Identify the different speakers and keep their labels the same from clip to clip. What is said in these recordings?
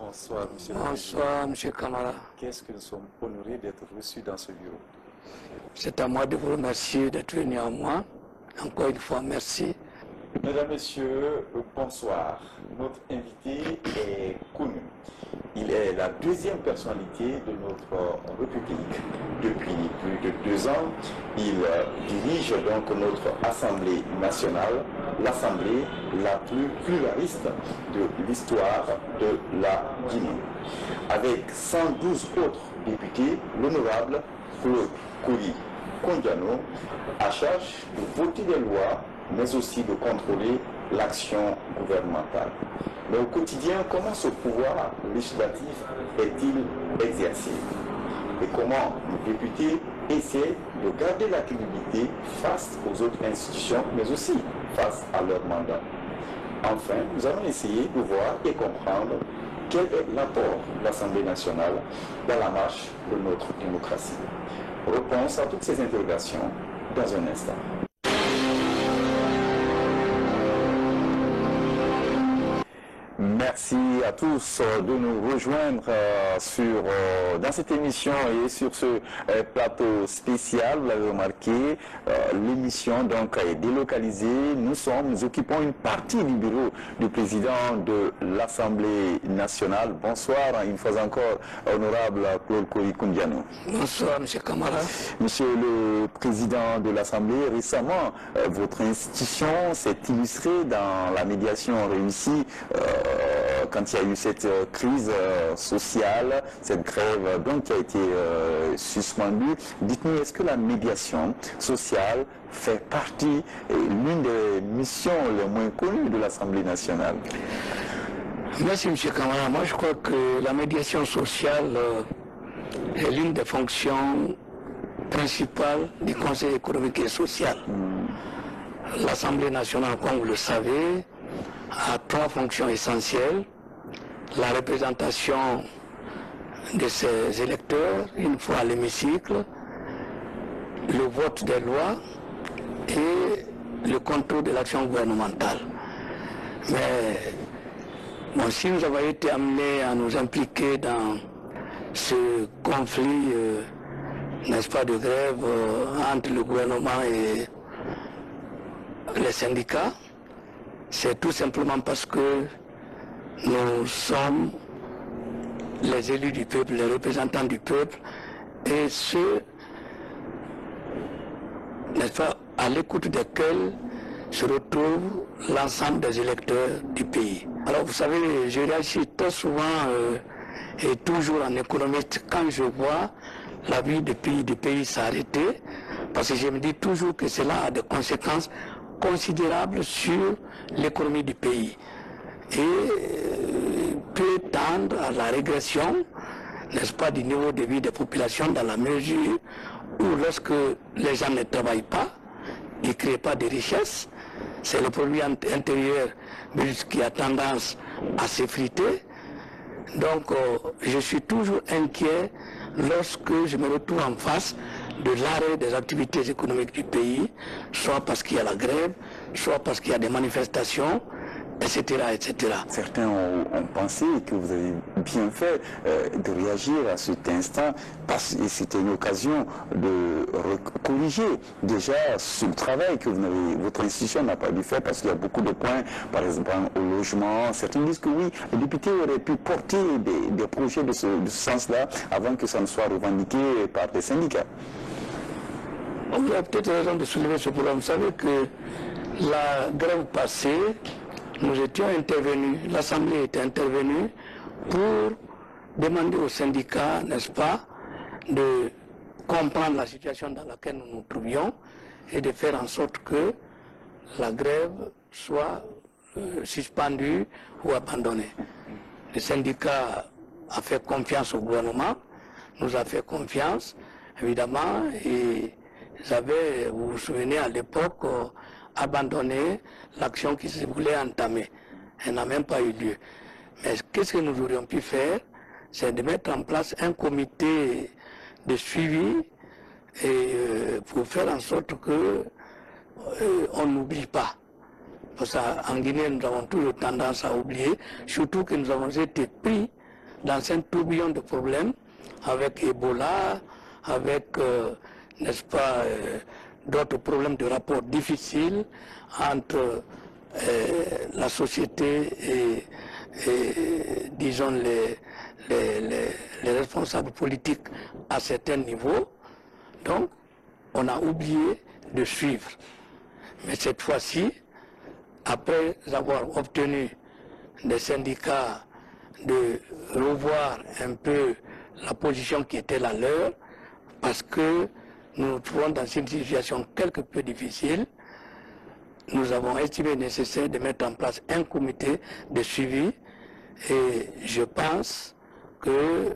Speaker 1: Bonsoir, monsieur le
Speaker 2: Bonsoir,
Speaker 1: Président.
Speaker 2: monsieur Kamara.
Speaker 1: Qu'est-ce que nous sommes honorés d'être reçus dans ce bureau.
Speaker 2: C'est à moi de vous remercier d'être venu à moi. Encore une fois, merci.
Speaker 1: Mesdames, Messieurs, bonsoir. Notre invité est connu. Il est la deuxième personnalité de notre République. Depuis plus de 2 ans, il dirige donc notre Assemblée nationale, l'Assemblée la plus pluraliste de l'histoire de la Guinée. Avec 112 autres députés, l'honorable Claude Koli Kondiano a charge de voter des lois, mais aussi de contrôler l'action gouvernementale. Mais au quotidien, comment ce pouvoir législatif est-il exercé? Et comment les députés essaient de garder la crédibilité face aux autres institutions, mais aussi face à leur mandat? Enfin, nous allons essayer de voir et comprendre quel est l'apport de l'Assemblée nationale dans la marche de notre démocratie. Réponse à toutes ces interrogations dans un instant. Merci à tous de nous rejoindre dans cette émission et sur ce plateau spécial. Vous l'avez remarqué, l'émission donc est délocalisée. Nous occupons une partie du bureau du président de l'Assemblée nationale. Bonsoir, une fois encore, honorable Claude Koli Kondiano.
Speaker 2: Bonsoir, monsieur Kamara.
Speaker 1: Monsieur le président de l'Assemblée, récemment, votre institution s'est illustrée dans la médiation réussie quand il y a eu cette crise sociale, cette grève donc qui a été suspendue. Dites-nous, est-ce que la médiation sociale fait partie, l'une des missions les moins connues de l'Assemblée nationale?
Speaker 2: Merci, monsieur Kamara. Moi, je crois que la médiation sociale est l'une des fonctions principales du Conseil économique et social. L'Assemblée nationale, comme vous le savez, a 3 fonctions essentielles. La représentation de ses électeurs, une fois à l'hémicycle, le vote des lois et le contrôle de l'action gouvernementale. Mais bon, si nous avons été amenés à nous impliquer dans ce conflit, n'est-ce pas, de grève entre le gouvernement et les syndicats, c'est tout simplement parce que nous sommes les élus du peuple, les représentants du peuple, et ceux, n'est-ce pas, à l'écoute desquels se retrouve l'ensemble des électeurs du pays. Alors vous savez, je réagis très souvent et toujours en économiste quand je vois la vie du pays s'arrêter, parce que je me dis toujours que cela a des conséquences considérable sur l'économie du pays et peut tendre à la régression, n'est-ce pas, du niveau de vie des populations dans la mesure où lorsque les gens ne travaillent pas, ils ne créent pas de richesses, c'est le produit intérieur qui a tendance à s'effriter. Donc je suis toujours inquiet lorsque je me retrouve en face de l'arrêt des activités économiques du pays, soit parce qu'il y a la grève, soit parce qu'il y a des manifestations, etc. etc.
Speaker 1: Certains ont pensé que vous avez bien fait de réagir à cet instant, parce que c'était une occasion de corriger déjà ce travail que votre institution n'a pas dû faire, parce qu'il y a beaucoup de points, par exemple au logement. Certains disent que oui, les députés auraient pu porter des projets de ce sens-là avant que ça ne soit revendiqué par les syndicats.
Speaker 2: Vous avez peut-être raison de soulever ce problème. Vous savez que la grève passée, nous étions intervenus, l'Assemblée était intervenue pour demander aux syndicats, n'est-ce pas, de comprendre la situation dans laquelle nous nous trouvions et de faire en sorte que la grève soit suspendue ou abandonnée. Le syndicat a fait confiance au gouvernement, nous a fait confiance, évidemment, et ils avaient, vous vous souvenez, à l'époque, abandonné l'action qui se voulait entamer. Elle n'a même pas eu lieu. Mais qu'est-ce que nous aurions pu faire? C'est de mettre en place un comité de suivi et pour faire en sorte que on n'oublie pas. Parce qu'en Guinée, nous avons toujours tendance à oublier, surtout que nous avons été pris dans un tourbillon de problèmes, avec Ebola, avec, n'est-ce pas, d'autres problèmes de rapport difficiles entre la société et disons, les responsables politiques à certains niveaux. Donc, on a oublié de suivre. Mais cette fois-ci, après avoir obtenu des syndicats de revoir un peu la position qui était la leur, parce que nous nous trouvons dans une situation quelque peu difficile, nous avons estimé nécessaire de mettre en place un comité de suivi et je pense que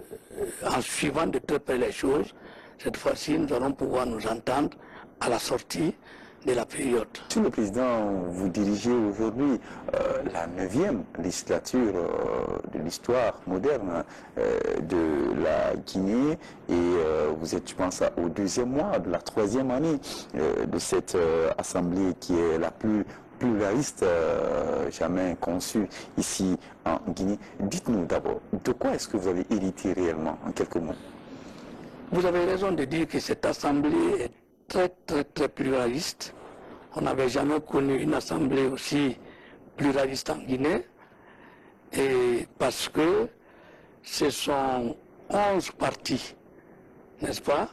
Speaker 2: en suivant de très près les choses, cette fois-ci, nous allons pouvoir nous entendre à la sortie de la période.
Speaker 1: Monsieur le Président, vous dirigez aujourd'hui la 9e législature de l'histoire moderne de la Guinée et vous êtes, je pense, au 2e mois de la 3e année de cette assemblée qui est la plus pluraliste jamais conçue ici en Guinée. Dites-nous d'abord, de quoi est-ce que vous avez hérité réellement, en quelques mots?
Speaker 2: Vous avez raison de dire que cette assemblée est très pluraliste. On n'avait jamais connu une assemblée aussi pluraliste en Guinée. Et parce que ce sont 11 partis, n'est-ce pas,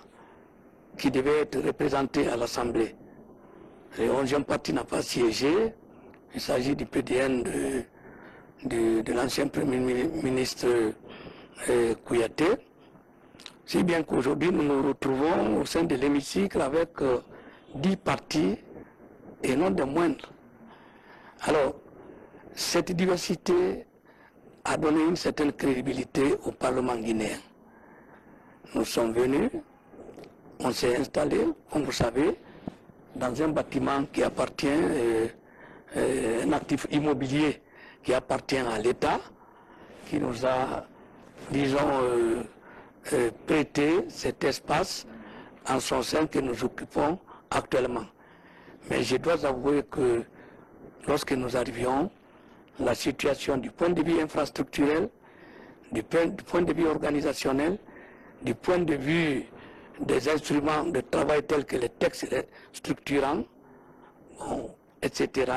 Speaker 2: qui devaient être représentés à l'assemblée. Le 11e parti n'a pas siégé. Il s'agit du PDN de l'ancien Premier ministre Kouyaté. Si bien qu'aujourd'hui, nous nous retrouvons au sein de l'hémicycle avec 10 partis et non des moindres. Alors, cette diversité a donné une certaine crédibilité au Parlement guinéen. Nous sommes venus, on s'est installé, comme vous savez, dans un bâtiment qui appartient, un actif immobilier qui appartient à l'État, qui nous a, disons, prêté cet espace en son sein que nous occupons actuellement. Mais je dois avouer que lorsque nous arrivions, la situation du point de vue infrastructurel, du point de vue organisationnel, du point de vue des instruments de travail tels que les textes structurants, bon, etc.,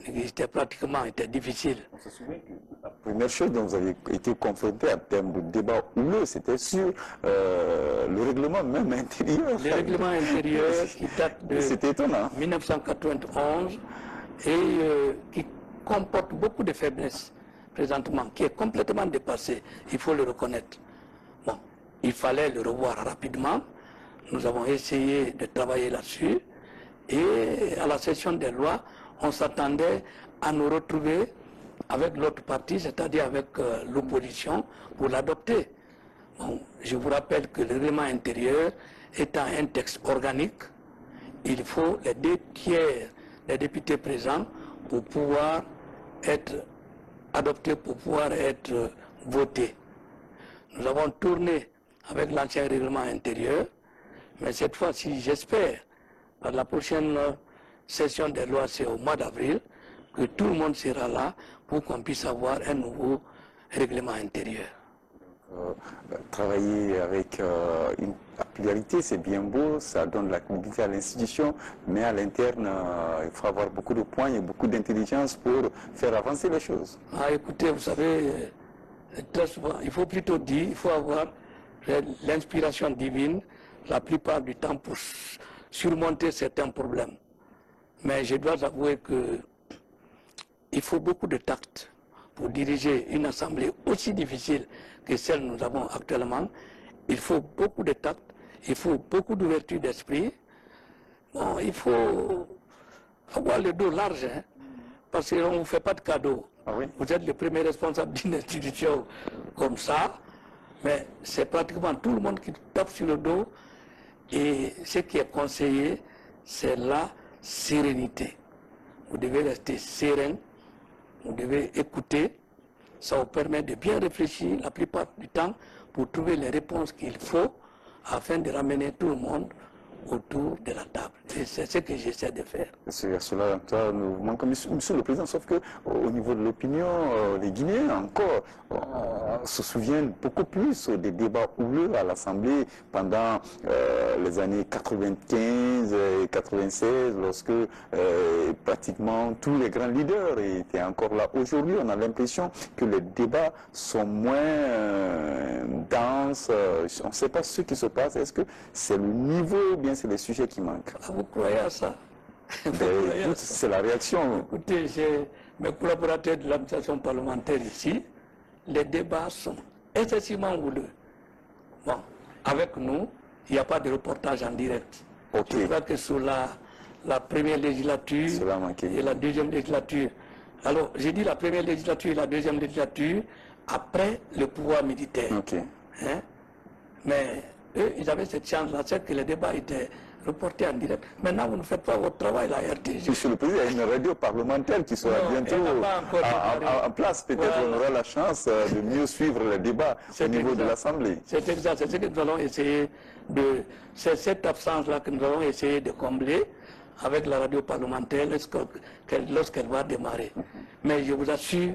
Speaker 2: était pratiquement difficile.
Speaker 1: On se souvient que la première chose dont vous avez été confronté en termes de débat houleux, c'était sur le règlement même intérieur.
Speaker 2: Le règlement intérieur qui date de 1991 et qui comporte beaucoup de faiblesses présentement, qui est complètement dépassé, il faut le reconnaître. Bon, il fallait le revoir rapidement. Nous avons essayé de travailler là-dessus et à la session des lois, on s'attendait à nous retrouver avec l'autre partie, c'est-à-dire avec l'opposition, pour l'adopter. Bon, je vous rappelle que le règlement intérieur étant un texte organique, il faut les 2 tiers des députés présents pour pouvoir être adopté, pour pouvoir être voté. Nous avons tourné avec l'ancien règlement intérieur, mais cette fois-ci, j'espère, à la prochaine session des lois, c'est au mois d'avril, que tout le monde sera là pour qu'on puisse avoir un nouveau règlement intérieur.
Speaker 1: Travailler avec une pluralité, c'est bien beau, ça donne de la crédibilité à l'institution, mais à l'interne, il faut avoir beaucoup de points et beaucoup d'intelligence pour faire avancer les choses.
Speaker 2: Ah, écoutez, vous savez, très souvent, il faut plutôt dire, il faut avoir l'inspiration divine la plupart du temps pour surmonter certains problèmes. Mais je dois avouer qu'il faut beaucoup de tact pour diriger une assemblée aussi difficile que celle que nous avons actuellement. Il faut beaucoup de tact, il faut beaucoup d'ouverture d'esprit. Bon, il faut avoir le dos large, hein, parce qu'on ne vous fait pas de cadeau.
Speaker 1: Ah oui?
Speaker 2: Vous êtes le premier responsable d'une institution comme ça, mais c'est pratiquement tout le monde qui tape sur le dos. Et ce qui est conseillé, c'est la sérénité. Vous devez rester serein, vous devez écouter. Ça vous permet de bien réfléchir la plupart du temps pour trouver les réponses qu'il faut afin de ramener tout le monde autour de la table. Et c'est ce que j'essaie de faire.
Speaker 1: C'est à cela que nous manquons, Monsieur le Président, sauf qu'au niveau de l'opinion, les Guinéens encore se souviennent beaucoup plus des débats houleux à l'Assemblée pendant les années 95 et 96, lorsque pratiquement tous les grands leaders étaient encore là. Aujourd'hui, on a l'impression que les débats sont moins denses. On ne sait pas ce qui se passe. Est-ce que c'est le niveau ou bien c'est les sujets qui manquent?
Speaker 2: Ah, vous croyez à ça?
Speaker 1: C'est la réaction.
Speaker 2: Écoutez, mes collaborateurs de l'administration parlementaire ici, les débats sont excessivement houleux. Bon, avec nous, il n'y a pas de reportage en direct.
Speaker 1: Okay.
Speaker 2: Je crois que sous la première législature et la deuxième législature. Alors, j'ai dit la première législature et la deuxième législature après le pouvoir militaire.
Speaker 1: Okay.
Speaker 2: Hein? Mais eux, ils avaient cette chance-là, c'est que les débats étaient reportés en direct. Maintenant, vous ne faites pas votre travail, la RTG.
Speaker 1: Monsieur le Président, il y a une radio parlementaire qui sera bientôt en place. Peut-être on aura la chance de mieux suivre les débats au niveau de l'Assemblée.
Speaker 2: C'est exact, c'est ce que nous allons essayer de... C'est cette absence-là que nous allons essayer de combler avec la radio parlementaire lorsqu'elle va démarrer. Mais je vous assure,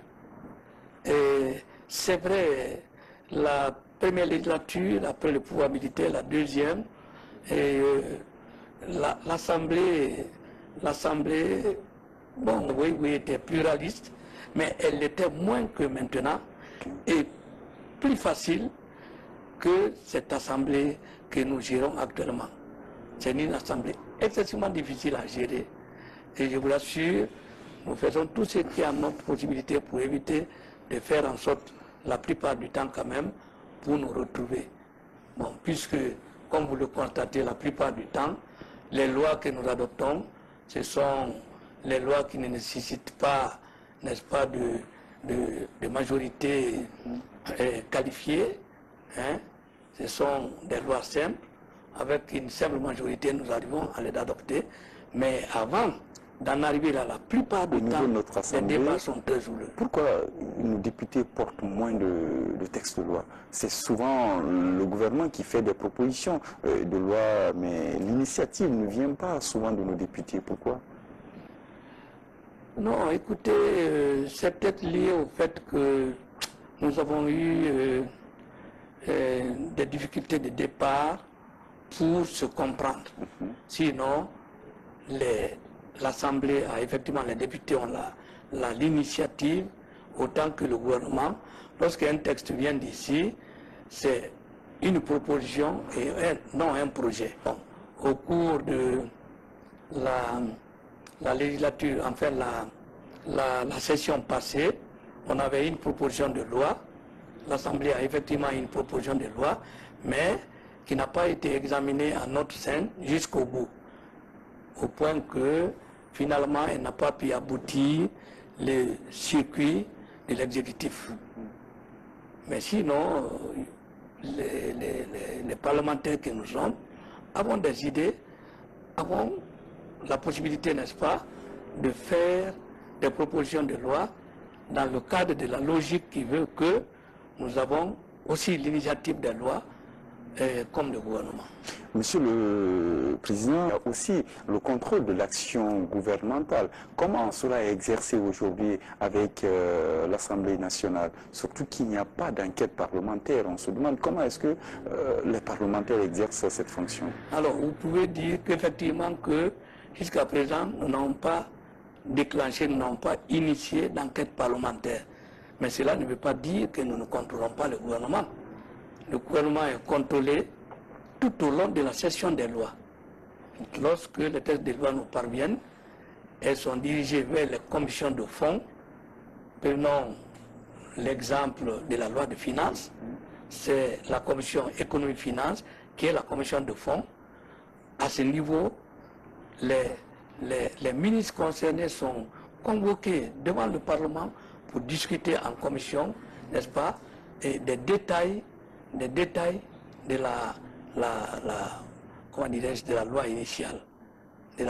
Speaker 2: c'est vrai, la première législature, après le pouvoir militaire, la deuxième, et l'Assemblée, bon, oui, était pluraliste, mais elle l'était moins que maintenant, et plus facile que cette Assemblée que nous gérons actuellement. C'est une Assemblée excessivement difficile à gérer, et je vous l'assure, nous faisons tout ce qui est à notre possibilité pour éviter de faire en sorte, la plupart du temps quand même, pour nous retrouver. Bon, puisque, comme vous le constatez, la plupart du temps, les lois que nous adoptons, ce sont les lois qui ne nécessitent pas, n'est-ce pas, de majorité qualifiée. Hein? Ce sont des lois simples. Avec une simple majorité, nous arrivons à les adopter. Mais avant d'en arriver là, la plupart du temps, les débats sont très houleux.
Speaker 1: Pourquoi nos députés portent moins de textes de loi? C'est souvent le gouvernement qui fait des propositions de loi, mais l'initiative ne vient pas souvent de nos députés. Pourquoi?
Speaker 2: Non, écoutez, c'est peut-être lié au fait que nous avons eu des difficultés de départ pour se comprendre. Sinon, l'Assemblée a effectivement, les députés ont l'initiative autant que le gouvernement. Lorsqu'un texte vient d'ici, c'est une proposition et non un projet. Bon, au cours de la législature, enfin la session passée, on avait une proposition de loi. L'Assemblée a effectivement une proposition de loi, mais qui n'a pas été examinée en notre sein jusqu'au bout. Au point que finalement, elle n'a pas pu aboutir le circuit de l'exécutif. Mais sinon, les parlementaires que nous sommes avons des idées, avons la possibilité, n'est-ce pas, de faire des propositions de loi dans le cadre de la logique qui veut que nous avons aussi l'initiative des lois comme le gouvernement.
Speaker 1: Monsieur le Président, il y a aussi le contrôle de l'action gouvernementale. Comment cela est exercé aujourd'hui avec l'Assemblée nationale? Surtout qu'il n'y a pas d'enquête parlementaire. On se demande comment est-ce que les parlementaires exercent cette fonction.
Speaker 2: Alors, vous pouvez dire qu'effectivement que jusqu'à présent, nous n'avons pas déclenché, nous n'avons pas initié d'enquête parlementaire. Mais cela ne veut pas dire que nous ne contrôlons pas le gouvernement. Le gouvernement est contrôlé tout au long de la session des lois. Lorsque les textes des lois nous parviennent, elles sont dirigées vers les commissions de fond. Prenons l'exemple de la loi de finances. C'est la commission économie-finance qui est la commission de fond. À ce niveau, les ministres concernés sont convoqués devant le Parlement pour discuter en commission, n'est-ce pas, et des détails de comment dirais-je, de la loi initiale, de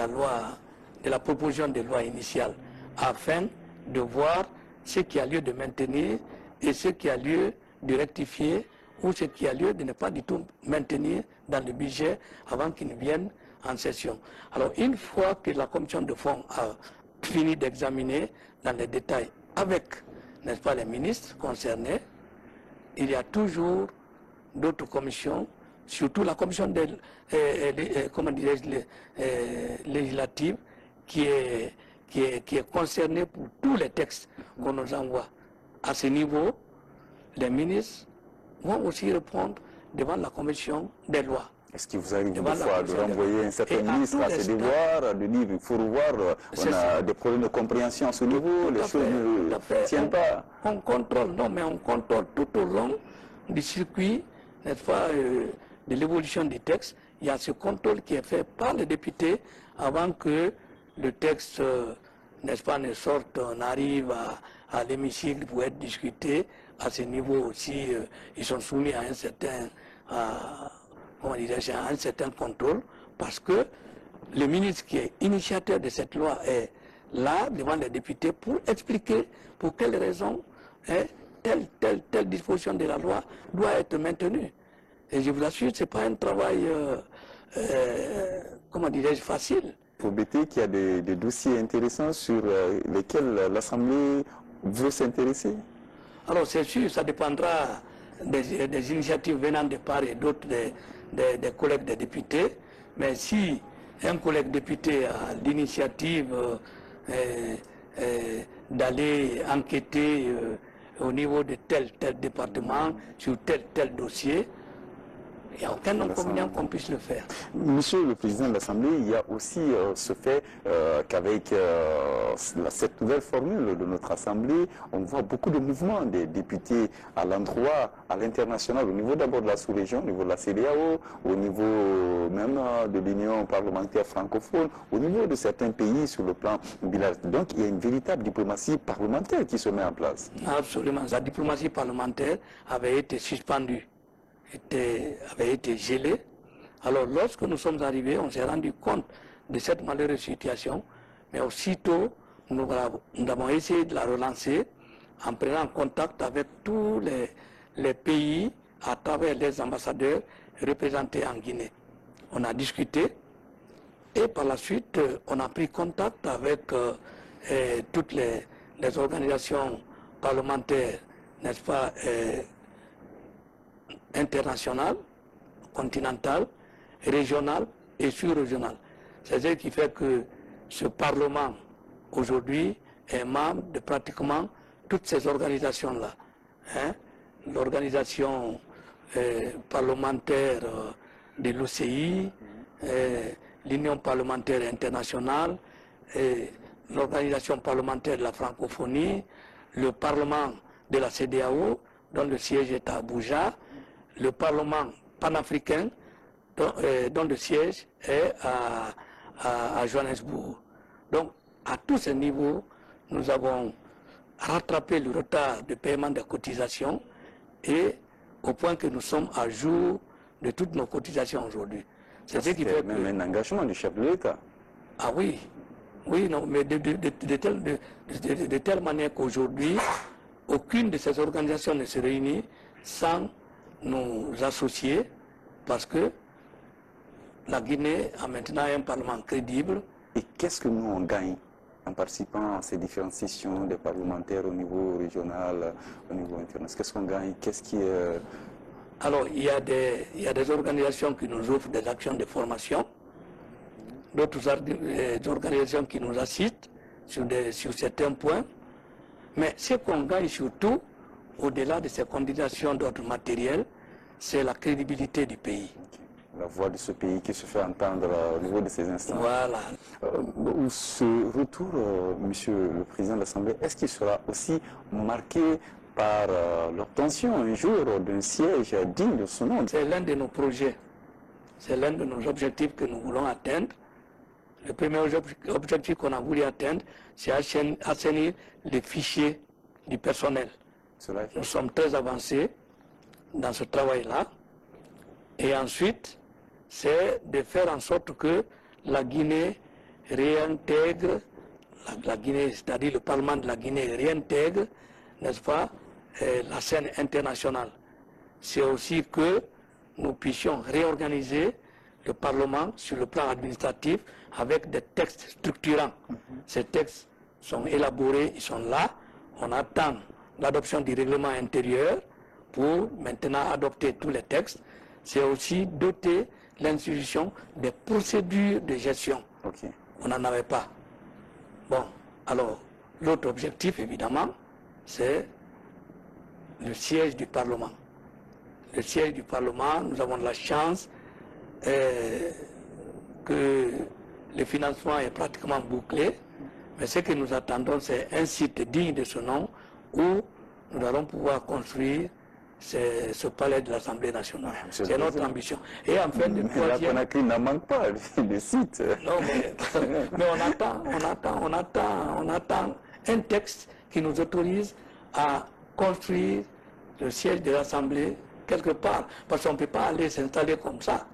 Speaker 2: la proposition de loi initiale, afin de voir ce qui a lieu de maintenir et ce qui a lieu de rectifier ou ce qui a lieu de ne pas du tout maintenir dans le budget avant qu'il ne vienne en session. Alors, une fois que la commission de fond a fini d'examiner dans les détails avec, n'est-ce pas, les ministres concernés, il y a toujours d'autres commissions, surtout la commission législative qui est concernée pour tous les textes qu'on nous envoie. À ce niveau, les ministres vont aussi répondre devant la commission des lois.
Speaker 1: Est-ce qu'il vous arrive des fois de renvoyer un certain ministre à ses devoirs, de dire qu'il faut revoir, on a des problèmes de compréhension à ce niveau, les choses ne tiennent pas?
Speaker 2: On contrôle, non, mais on contrôle tout au long du circuit, n'est-ce pas, de l'évolution du texte. Il y a ce contrôle qui est fait par les députés avant que le texte, n'est-ce pas, ne sorte, n'arrive à l'hémicycle pour être discuté. À ce niveau aussi, ils sont soumis à un certain... comment dirais-je, un certain contrôle, parce que le ministre qui est initiateur de cette loi est là devant les députés pour expliquer pour quelles raisons telle disposition de la loi doit être maintenue. Et je vous assure, ce n'est pas un travail, comment dirais-je, facile.
Speaker 1: Pour BT, qu'il y a des dossiers intéressants sur lesquels l'Assemblée veut s'intéresser? Alors
Speaker 2: c'est sûr, ça dépendra des initiatives venant de part et d'autre des collègues des députés, mais si un collègue député a l'initiative d'aller enquêter au niveau de tel département sur tel dossier, il n'y a aucun inconvénient qu'on puisse le faire.
Speaker 1: Monsieur le Président de l'Assemblée, il y a aussi ce fait qu'avec cette nouvelle formule de notre Assemblée, on voit beaucoup de mouvements des députés à l'endroit, à l'international, au niveau d'abord de la sous-région, au niveau de la CEDEAO, au niveau même de l'Union parlementaire francophone, au niveau de certains pays sur le plan bilatéral. Donc il y a une véritable diplomatie parlementaire qui se met en place.
Speaker 2: Absolument. La diplomatie parlementaire avait été suspendue, avait été gelé. Alors lorsque nous sommes arrivés, on s'est rendu compte de cette malheureuse situation, mais aussitôt nous avons essayé de la relancer en prenant contact avec tous les pays à travers les ambassadeurs représentés en Guinée. On a discuté et par la suite on a pris contact avec toutes les organisations parlementaires, n'est-ce pas, internationales, continentales, régionales et sur-régionales. C'est ce qui fait que ce Parlement, aujourd'hui, est membre de pratiquement toutes ces organisations-là. L'organisation parlementaire de l'OCI, l'Union parlementaire internationale, l'organisation parlementaire de la francophonie, le Parlement de la CEDEAO, dont le siège est à Abuja, le Parlement panafricain, dont le siège est à Johannesburg. Donc, à tous ces niveaux, nous avons rattrapé le retard de paiement des cotisations et au point que nous sommes à jour de toutes nos cotisations aujourd'hui.
Speaker 1: C'est ce qui fait même un engagement du chef de l'État.
Speaker 2: Ah oui, oui, non, mais de telle manière qu'aujourd'hui, aucune de ces organisations ne se réunit sans nous associer, parce que la Guinée a maintenant un parlement crédible.
Speaker 1: Et qu'est-ce que nous on gagne en participant à ces différentes sessions des parlementaires au niveau régional, au niveau international? Qu'est-ce qu'on gagne? Qu'est-ce qui est...
Speaker 2: Alors, il y a des organisations qui nous offrent des actions de formation, d'autres organisations qui nous assistent sur certains points. Mais ce qu'on gagne surtout, au-delà de ces cotisations d'ordre matériel, c'est la crédibilité du pays.
Speaker 1: La voix de ce pays qui se fait entendre au niveau de ces instances.
Speaker 2: Voilà.
Speaker 1: Ce retour, Monsieur le Président de l'Assemblée, est-ce qu'il sera aussi marqué par l'obtention un jour d'un siège digne de son nom?
Speaker 2: C'est l'un de nos projets, c'est l'un de nos objectifs que nous voulons atteindre. Le premier objectif qu'on a voulu atteindre, c'est assainir les fichiers du personnel. Nous sommes très avancés dans ce travail-là. Et ensuite, c'est de faire en sorte que la Guinée réintègre, c'est-à-dire le Parlement de la Guinée réintègre, n'est-ce pas, la scène internationale. C'est aussi que nous puissions réorganiser le Parlement sur le plan administratif avec des textes structurants. Ces textes sont élaborés, ils sont là. On attend l'adoption du règlement intérieur pour maintenant adopter tous les textes. C'est aussi doter l'institution des procédures de gestion.
Speaker 1: Okay.
Speaker 2: On n'en avait pas. Bon, alors, l'autre objectif, évidemment, c'est le siège du Parlement. Le siège du Parlement, nous avons la chance que le financement est pratiquement bouclé, mais ce que nous attendons, c'est un site digne de ce nom où nous allons pouvoir construire ce palais de l'Assemblée nationale. C'est notre ambition. Et enfin, le troisième...
Speaker 1: La Conakry n'en manque pas, le site.
Speaker 2: Non, mais on attend un texte qui nous autorise à construire le siège de l'Assemblée quelque part, parce qu'on ne peut pas aller s'installer comme ça.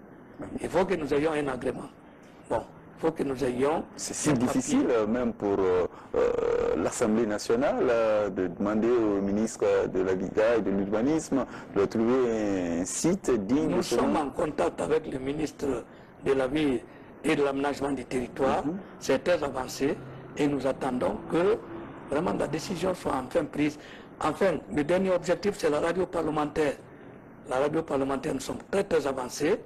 Speaker 2: Il faut que nous ayons un agrément. Bon, il faut que nous ayons...
Speaker 1: C'est si difficile, même pour l'Assemblée nationale, de demander au ministre de l'Habitat et de l'Urbanisme de trouver un site digne.
Speaker 2: Nous sommes en contact avec le ministre de la Ville et de l'Aménagement du Territoire. C'est très avancé et nous attendons que vraiment la décision soit enfin prise. Enfin, le dernier objectif, c'est la radio parlementaire. La radio parlementaire, nous sommes très très avancés.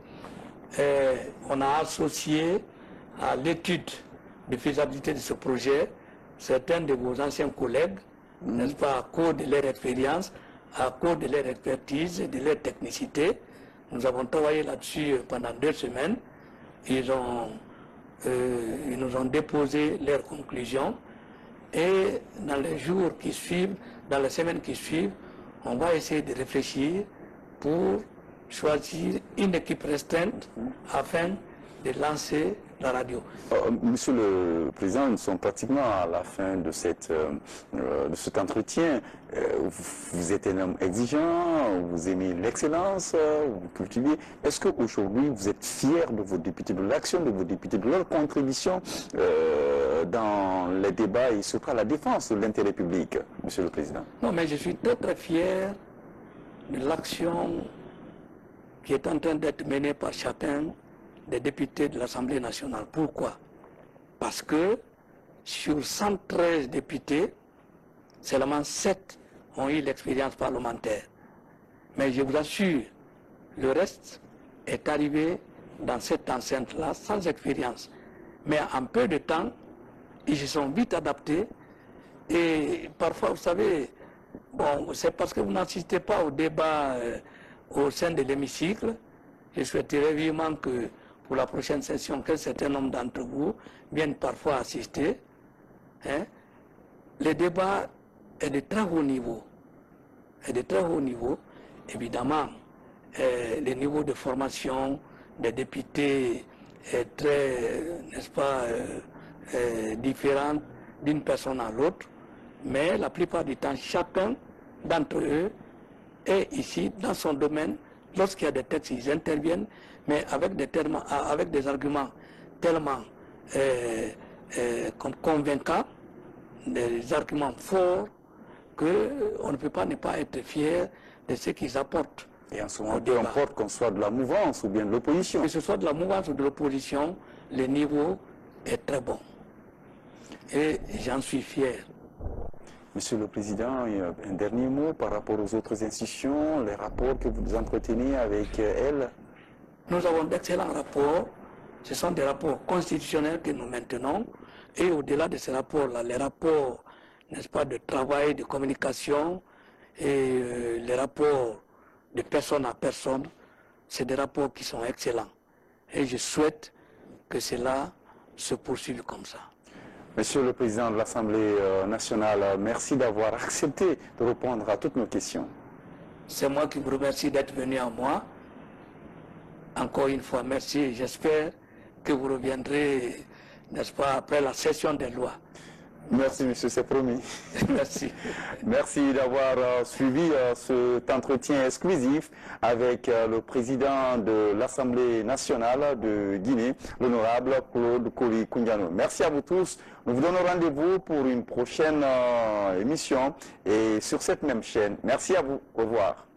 Speaker 2: On a associé à l'étude de faisabilité de ce projet certains de vos anciens collègues, n'est-ce pas, à cause de leur expérience, à cause de leur expertise et de leur technicité. Nous avons travaillé là-dessus pendant 2 semaines. Ils nous ont déposé leurs conclusions. Et dans les jours qui suivent, dans les semaines qui suivent, on va essayer de réfléchir pour choisir une équipe restreinte afin de lancer la radio.
Speaker 1: Monsieur le Président, nous sommes pratiquement à la fin de cet entretien. Vous êtes un homme exigeant, vous aimez l'excellence, vous cultivez. Est-ce qu'aujourd'hui vous êtes fier de vos députés, de l'action de vos députés, de leur contribution dans les débats et surtout à la défense de l'intérêt public, Monsieur le Président?
Speaker 2: Non, mais je suis très très fier de l'action qui est en train d'être menée par chacun des députés de l'Assemblée nationale. Pourquoi? Parce que sur 113 députés, seulement 7 ont eu l'expérience parlementaire. Mais je vous assure, le reste est arrivé dans cette enceinte-là sans expérience. Mais en peu de temps, ils se sont vite adaptés. Et parfois, vous savez, bon, c'est parce que vous n'assistez pas au débat au sein de l'hémicycle. Je souhaiterais vivement que pour la prochaine session, qu'un certain nombre d'entre vous viennent parfois assister. Le débat est de très haut niveau. Évidemment, le niveau de formation des députés est très, n'est-ce pas, différent d'une personne à l'autre. Mais la plupart du temps, chacun d'entre eux est ici dans son domaine. Lorsqu'il y a des textes, ils interviennent, mais avec des arguments tellement convaincants, des arguments forts, qu'on ne peut pas ne pas être fier de ce qu'ils apportent.
Speaker 1: Et en ce moment, peu importe qu'on soit de la mouvance ou bien de l'opposition.
Speaker 2: Que ce soit de la mouvance ou de l'opposition, le niveau est très bon. Et j'en suis fier.
Speaker 1: Monsieur le Président, un dernier mot par rapport aux autres institutions, les rapports que vous entretenez avec elles?
Speaker 2: Nous avons d'excellents rapports. Ce sont des rapports constitutionnels que nous maintenons. Et au-delà de ces rapports-là, les rapports, n'est-ce pas, de travail, de communication et les rapports de personne à personne, c'est des rapports qui sont excellents. Et je souhaite que cela se poursuive comme ça.
Speaker 1: Monsieur le Président de l'Assemblée nationale, merci d'avoir accepté de répondre à toutes nos questions.
Speaker 2: C'est moi qui vous remercie d'être venu à moi. Encore une fois, merci. J'espère que vous reviendrez, n'est-ce pas, après la session des lois.
Speaker 1: Merci, monsieur, c'est promis.
Speaker 2: Merci.
Speaker 1: Merci d'avoir suivi cet entretien exclusif avec le président de l'Assemblée nationale de Guinée, l'honorable Claude Koli Koundiano. Merci à vous tous. Nous vous donnons rendez-vous pour une prochaine émission et sur cette même chaîne. Merci à vous. Au revoir.